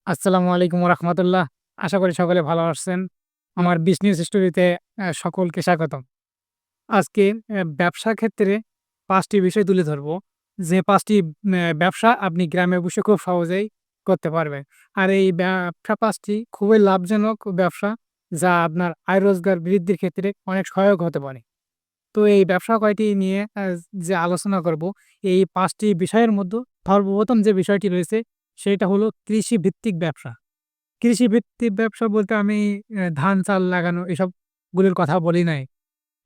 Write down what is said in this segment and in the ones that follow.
আসসালামু আলাইকুম রাহমাতুল্লাহ। আশা করি সকলে ভালো আছেন। আমার বিজনেস স্টোরিতে সকলকে স্বাগতম। আজকে ব্যবসার ক্ষেত্রে ৫ টি বিষয় তুলে ধরবো। যে ৫ টি ব্যবসা আপনি গ্রামে বসে খুব সহজেই করতে পারবেন। আর এই ব্যবসা ৫ টি খুবই লাভজনক ব্যবসা, যা আপনার আয় রোজগার বৃদ্ধির ক্ষেত্রে অনেক সহায়ক হতে পারে। তো এই ব্যবসা কয়টি নিয়ে যে আলোচনা করব, এই ৫ টি বিষয়ের মধ্যে সর্বপ্রথম যে বিষয়টি রয়েছে সেটা হলো কৃষিভিত্তিক ব্যবসা। কৃষিভিত্তিক ব্যবসা বলতে আমি ধান, চাল লাগানো এসবগুলোর কথা বলি নাই।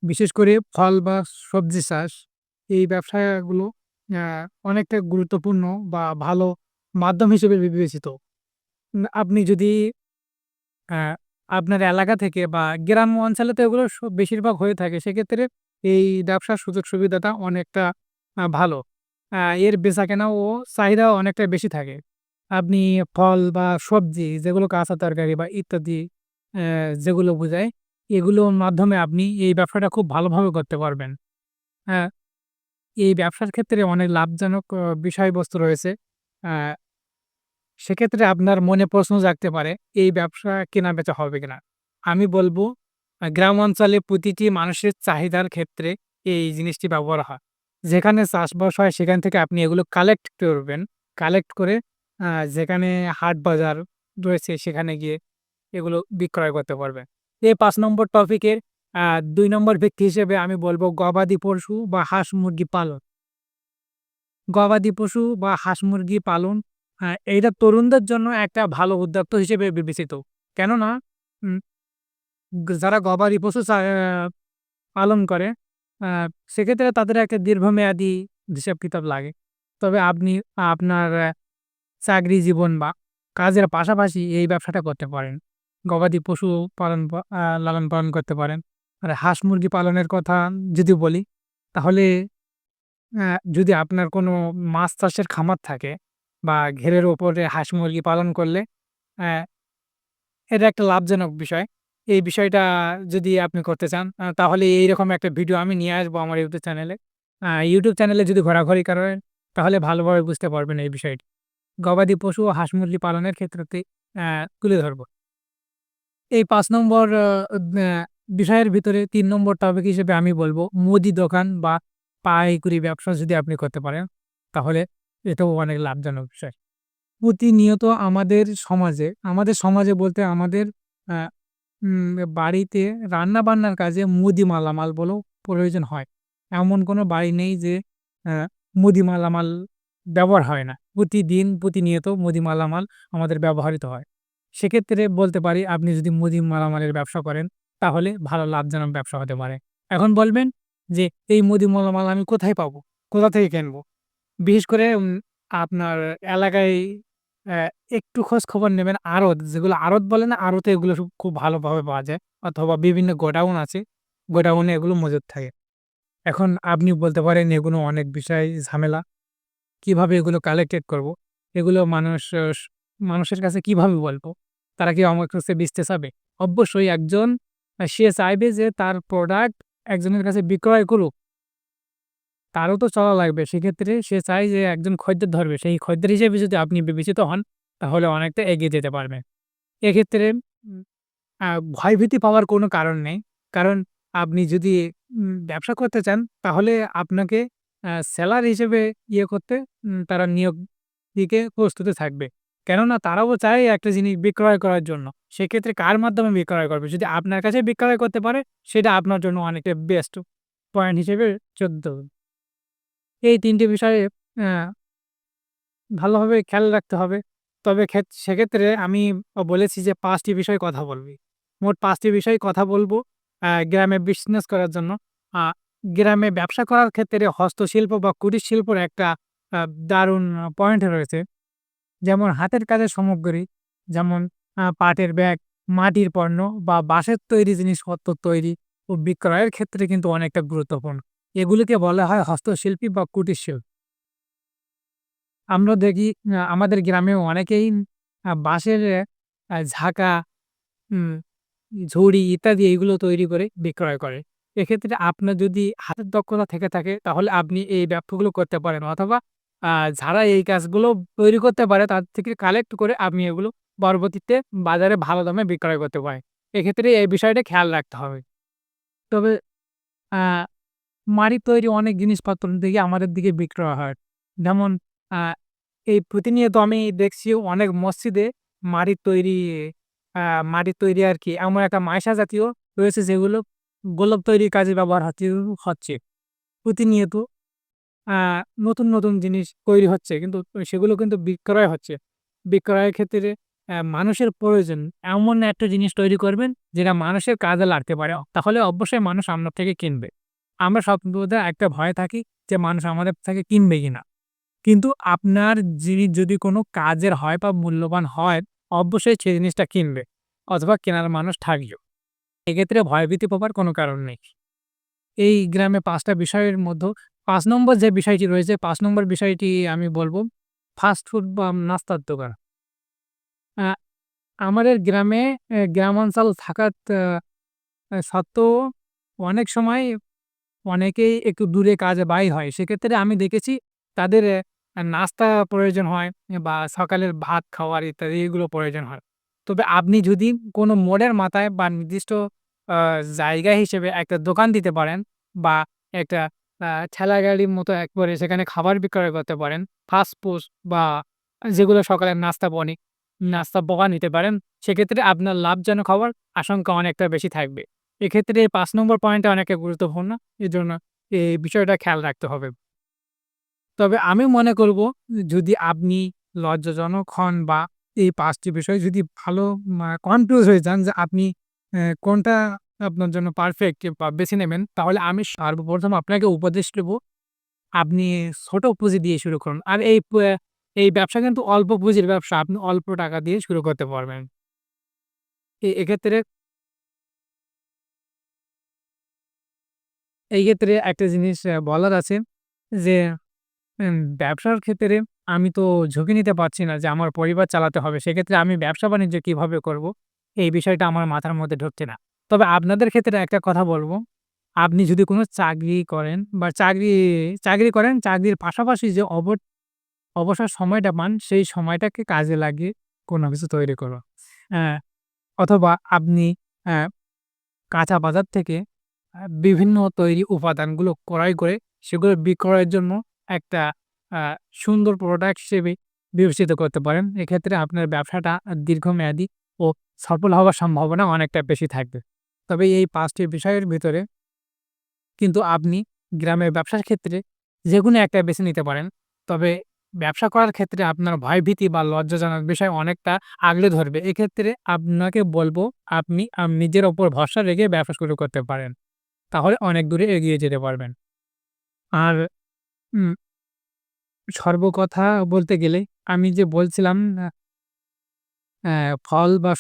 বিশেষ করে ফল বা সবজি চাষ, এই ব্যবসাগুলো আ অনেকটা গুরুত্বপূর্ণ বা ভালো মাধ্যম হিসেবে বিবেচিত। আপনি যদি আ আপনার এলাকা থেকে বা গ্রাম্য অঞ্চলে তো এগুলো বেশিরভাগ হয়ে থাকে। সেক্ষেত্রে এই ব্যবসার সুযোগ সুবিধাটা অনেকটা ভালো। এর বেচাকেনা ও চাহিদাও অনেকটা বেশি থাকে। আপনি ফল বা সবজি যেগুলো কাঁচা তরকারি বা ইত্যাদি অ্যা যেগুলো বোঝায়, এগুলোর মাধ্যমে আপনি এই ব্যবসাটা খুব ভালোভাবে করতে পারবেন। হ্যাঁ, এই ব্যবসার ক্ষেত্রে অনেক লাভজনক বিষয়বস্তু রয়েছে। আ সেক্ষেত্রে আপনার মনে প্রশ্ন জাগতে পারে, এই ব্যবসা কেনা-বেচা হবে কিনা? আমি বলব, গ্রাম অঞ্চলে প্রতিটি মানুষের চাহিদার ক্ষেত্রে এই জিনিসটি ব্যবহার হয়। যেখানে চাষবাস হয় সেখান থেকে আপনি এগুলো কালেক্ট করবেন। কালেক্ট করে আ যেখানে হাট বাজার রয়েছে সেখানে গিয়ে এগুলো বিক্রয় করতে পারবেন। এই ৫ নম্বর টপিকের আ ২ নম্বর ব্যক্তি হিসেবে আমি বলব গবাদি পশু বা হাঁস-মুরগি পালন। গবাদি পশু বা হাঁস-মুরগি পালন এইটা তরুণদের জন্য একটা ভালো উদ্যোক্তা হিসেবে বিবেচিত। কেননা উম যারা গবাদি পশু পালন করে, আ সেক্ষেত্রে তাদের একটা দীর্ঘমেয়াদী হিসাব-কিতাব লাগে। তবে আপনি আপনার চাকরি জীবন বা কাজের পাশাপাশি এই ব্যবসাটা করতে পারেন। গবাদি পশু পালন লালন-পালন করতে পারেন। আর হাঁস-মুরগি পালনের কথা যদি বলি, তাহলে যদি আপনার কোনো মাছ চাষের খামার থাকে বা ঘেরের ওপরে হাঁস-মুরগি পালন করলে অ্যা এটা একটা লাভজনক বিষয়। এই বিষয়টা যদি আপনি করতে চান, তাহলে এইরকম একটা ভিডিও আমি নিয়ে আসবো আমার YouTube চ্যানেলে। YouTube চ্যানেলে যদি ঘোরাঘুরি করেন, তাহলে ভালোভাবে বুঝতে পারবেন এই বিষয়টি। গবাদি পশু ও হাঁস-মুরগি পালনের ক্ষেত্রতে তুলে ধরব। এই ৫ নম্বর বিষয়ের ভিতরে ৩ নম্বর টপিক হিসেবে আমি বলব, মুদি দোকান বা পাইকারি ব্যবসা যদি আপনি করতে পারেন, তাহলে এটাও অনেক লাভজনক বিষয়। প্রতিনিয়ত আমাদের সমাজে বলতে আমাদের আ বাড়িতে রান্না-বান্নার কাজে মুদি মালামাল বলেও প্রয়োজন হয়। এমন কোনো বাড়ি নেই যে আ মুদি মালামাল ব্যবহার হয় না। প্রতিদিন প্রতিনিয়ত মুদি মালামাল আমাদের ব্যবহৃত হয়। সেক্ষেত্রে বলতে পারি, আপনি যদি মুদি মালামালের ব্যবসা করেন, তাহলে ভালো লাভজনক ব্যবসা হতে পারে। এখন বলবেন যে, এই মুদি মালামাল আমি কোথায় পাবো? কোথা থেকে কিনবো? বিশেষ করে আপনার এলাকায় অ্যা একটু খোঁজ খবর নেবেন। আড়ত, যেগুলো আড়ত বলে না? আড়তে এগুলো খুব ভালোভাবে পাওয়া যায়। অথবা বিভিন্ন গোডাউন আছে, গোডাউনে এগুলো মজুত থাকে। এখন আপনি বলতে পারেন, এগুলো অনেক বিষয় ঝামেলা। কিভাবে এগুলো কালেক্টেড করব? এগুলো মানুষের কাছে কিভাবে বলবো? তারা কি আমার কাছে বেচতে চাবে? অবশ্যই একজন সে চাইবে যে তার প্রোডাক্ট একজনের কাছে বিক্রয় করুক। তারও তো চলা লাগবে। সেক্ষেত্রে সে চায় যে একজন খদ্দের ধরবে। সেই খদ্দের হিসেবে যদি আপনি বিবেচিত হন, তাহলে অনেকটা এগিয়ে যেতে পারবেন। এক্ষেত্রে উম আ ভয়ভীতি পাওয়ার কোনো কারণ নেই। কারণ আপনি যদি ব্যবসা করতে চান, তাহলে আপনাকে সেলার হিসেবে করতে তারা নিয়োগ দিতে প্রস্তুত থাকবে। কেননা তারাও চায় একটা জিনিস বিক্রয় করার জন্য। সেক্ষেত্রে কার মাধ্যমে বিক্রয় করবে? যদি আপনার কাছে বিক্রয় করতে পারে, সেটা আপনার জন্য অনেকটা বেস্ট পয়েন্ট হিসেবে চলতে হবে। এই ৩ টে বিষয়ে অ্যা ভালোভাবে খেয়াল রাখতে হবে। তবে সেক্ষেত্রে আমি বলেছি যে ৫ টি বিষয়ে কথা বলবি। মোট ৫ টি বিষয়ে কথা বলব গ্রামে বিজনেস করার জন্য। আ গ্রামে ব্যবসা করার ক্ষেত্রে হস্তশিল্প বা কুটির শিল্পর একটা আ দারুণ পয়েন্ট রয়েছে। যেমন হাতের কাজের সামগ্রী, যেমন পাটের ব্যাগ, মাটির পণ্য বা বাঁশের তৈরি জিনিসপত্র তৈরি ও বিক্রয়ের ক্ষেত্রে কিন্তু অনেকটা গুরুত্বপূর্ণ। এগুলিকে বলা হয় হস্তশিল্পী বা কুটির শিল্প। আমরা দেখি আমাদের গ্রামেও অনেকেই বাঁশের ঝাঁকা, উম ঝুড়ি ইত্যাদি এগুলো তৈরি করে বিক্রয় করে। এক্ষেত্রে আপনার যদি হাতের দক্ষতা থেকে থাকে, তাহলে আপনি এই ব্যবসাগুলো করতে পারেন, অথবা আ যারা এই কাজগুলো তৈরি করতে পারে তাদের থেকে কালেক্ট করে আপনি এগুলো পরবর্তীতে বাজারে ভালো দামে বিক্রয় করতে পারে। এক্ষেত্রে এই বিষয়টা খেয়াল রাখতে হবে। তবে আ মাটির তৈরি অনেক জিনিসপত্র দেখি আমাদের দিকে বিক্রয় হয়। যেমন আ এই প্রতিনিয়ত আমি দেখছি অনেক মসজিদে মাটির তৈরি আ মাটির তৈরি আরকি এমন একটা মাইশা জাতীয় রয়েছে যেগুলো গোলক তৈরির কাজে ব্যবহার হচ্ছে। প্রতিনিয়ত আ নতুন জিনিস তৈরি হচ্ছে কিন্তু সেগুলো কিন্তু বিক্রয় হচ্ছে। বিক্রয়ের ক্ষেত্রে মানুষের প্রয়োজন এমন একটা জিনিস তৈরি করবেন যেটা মানুষের কাজে লাগতে পারে। তাহলে অবশ্যই মানুষ আপনার থেকে কিনবে। আমরা সর্বদা একটা ভয়ে থাকি যে মানুষ আমাদের থেকে কিনবে কিনা। কিন্তু আপনার জিনিস যদি কোনো কাজের হয় বা মূল্যবান হয়, অবশ্যই সেই জিনিসটা কিনবে অথবা কেনার মানুষ থাকবেও। এক্ষেত্রে ভয়ভীতি পাবার কোনো কারণ নেই। এই গ্রামে ৫ টা বিষয়ের মধ্য ৫ নম্বর যে বিষয়টি রয়েছে, ৫ নম্বর বিষয়টি আমি বলব ফাস্ট ফুড বা নাস্তার দোকান। আ আমাদের গ্রামে গ্রাম অঞ্চল থাকার সত্ত্বেও অনেক সময় অনেকেই একটু দূরে কাজে বাইর হয়। সেক্ষেত্রে আমি দেখেছি তাদের নাস্তা প্রয়োজন হয় বা সকালের ভাত খাওয়ার ইত্যাদি এগুলো প্রয়োজন হয়। তবে আপনি যদি কোনো মোড়ের মাথায় বা নির্দিষ্ট আ জায়গা হিসেবে একটা দোকান দিতে পারেন বা একটা ঠেলাগাড়ির মতো একবারে সেখানে খাবার বিক্রয় করতে পারেন। ফাস্ট ফুড বা যেগুলো সকালের নাস্তা নিতে পারেন। সেক্ষেত্রে আপনার লাভজনক হওয়ার আশঙ্কা অনেকটা বেশি থাকবে। এক্ষেত্রে ৫ নম্বর পয়েন্টটা অনেকটা গুরুত্বপূর্ণ। এজন্য এই বিষয়টা খেয়াল রাখতে হবে। তবে আমি মনে করব যদি আপনি লজ্জাজনক হন বা এই ৫ টি বিষয় যদি ভালো কনফিউজ হয়ে যান যে আপনি কোনটা আপনার জন্য পারফেক্ট বা বেছে নেবেন, তাহলে আমি সর্বপ্রথম আপনাকে উপদেশ দেব, আপনি ছোট পুঁজি দিয়ে শুরু করুন। আর এই ব্যবসা কিন্তু অল্প পুঁজির ব্যবসা। আপনি অল্প টাকা দিয়ে শুরু করতে পারবেন। এক্ষেত্রে একটা জিনিস বলার আছে যে ব্যবসার ক্ষেত্রে আমি তো ঝুঁকি নিতে পারছি না যে আমার পরিবার চালাতে হবে। সেক্ষেত্রে আমি ব্যবসা-বাণিজ্য কিভাবে করব? এই বিষয়টা আমার মাথার মধ্যে ঢুকছে না। তবে আপনাদের ক্ষেত্রে একটা কথা বলব, আপনি যদি কোনো চাকরি করেন বা চাকরি করেন, চাকরির পাশাপাশি যে অবসর সময়টা পান, সেই সময়টাকে কাজে লাগিয়ে কোনো কিছু তৈরি করুন। অ্যা অথবা আপনি অ্যা কাঁচা বাজার থেকে বিভিন্ন তৈরি উপাদানগুলো ক্রয় করে সেগুলো বিক্রয়ের জন্য একটা আ সুন্দর প্রোডাক্ট হিসেবে বিবেচিত করতে পারেন। এক্ষেত্রে আপনার ব্যবসাটা দীর্ঘমেয়াদী ও সফল হওয়ার সম্ভাবনা অনেকটা বেশি থাকবে। তবে এই ৫ টি বিষয়ের ভিতরে কিন্তু আপনি গ্রামের ব্যবসার ক্ষেত্রে যেকোনো একটা বেছে নিতে পারেন। তবে ব্যবসা করার ক্ষেত্রে আপনার ভয়ভীতি বা লজ্জাজনক বিষয় অনেকটা আগলে ধরবে। এক্ষেত্রে আপনাকে বলব আপনি নিজের উপর ভরসা রেখে ব্যবসা শুরু করতে পারেন। তাহলে অনেক দূরে এগিয়ে যেতে পারবেন। আর উম সর্বকথা বলতে গেলে আমি যে বলছিলাম ফল বা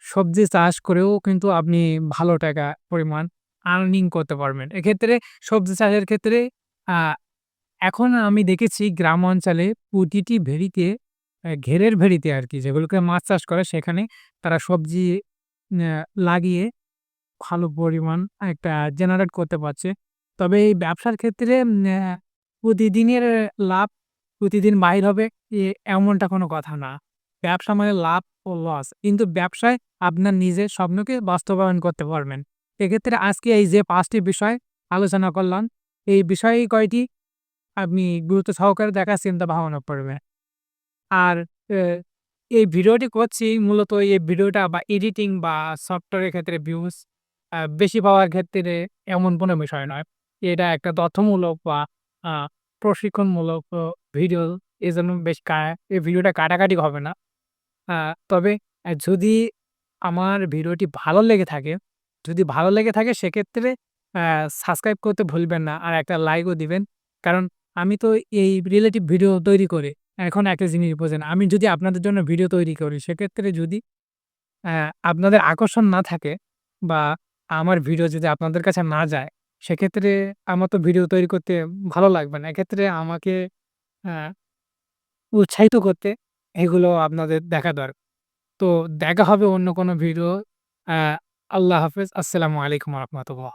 সবজি চাষ করেও কিন্তু আপনি ভালো টাকা পরিমাণ আর্নিং করতে পারবেন। এক্ষেত্রে সবজি চাষের ক্ষেত্রে আ এখন আমি দেখেছি গ্রাম অঞ্চলে প্রতিটি ঘেরের ভেড়িতে আরকি যেগুলোকে মাছ চাষ করে সেখানে তারা সবজি লাগিয়ে ভালো পরিমাণ একটা জেনারেট করতে পারছে। তবে এই ব্যবসার ক্ষেত্রে প্রতিদিনের লাভ প্রতিদিন বাহির হবে এমনটা কোনো কথা না। ব্যবসা মানে লাভ ও লস। কিন্তু ব্যবসায় আপনার নিজের স্বপ্নকে বাস্তবায়ন করতে পারবেন। এক্ষেত্রে আজকে এই যে ৫ টি বিষয় আলোচনা করলাম, এই বিষয় কয়টি আপনি গুরুত্ব সহকারে দেখার চিন্তা ভাবনা করবেন। আর এ এই ভিডিওটি করছি মূলত এই ভিডিওটা বা এডিটিং বা সফটওয়্যারের ক্ষেত্রে ভিউজ বেশি পাওয়ার ক্ষেত্রে এমন কোনো বিষয় নয়। এটা একটা তথ্যমূলক বা আ প্রশিক্ষণমূলক ভিডিও। এজন্য বেশ এই ভিডিওটা কাটাকাটি হবে না। আ তবে যদি আমার ভিডিওটি ভালো লেগে থাকে সেক্ষেত্রে আ সাবস্ক্রাইব করতে ভুলবেন না। আর একটা লাইকও দিবেন। কারণ আমি তো এই রিলেটিভ ভিডিও তৈরি করি। এখন একটা জিনিস বোঝেন, আমি যদি আপনাদের জন্য ভিডিও তৈরি করি সেক্ষেত্রে যদি আপনাদের আকর্ষণ না থাকে বা আমার ভিডিও যদি আপনাদের কাছে না যায়, সেক্ষেত্রে আমার তো ভিডিও তৈরি করতে ভালো লাগবে না। এক্ষেত্রে আমাকে আ উৎসাহিত করতে এগুলো আপনাদের দেখা দরকার। তো দেখা হবে অন্য কোনো ভিডিও। আ আল্লাহ হাফেজ। আসসালামু আলাইকুম ওয়া রাহমাতুল্লাহ।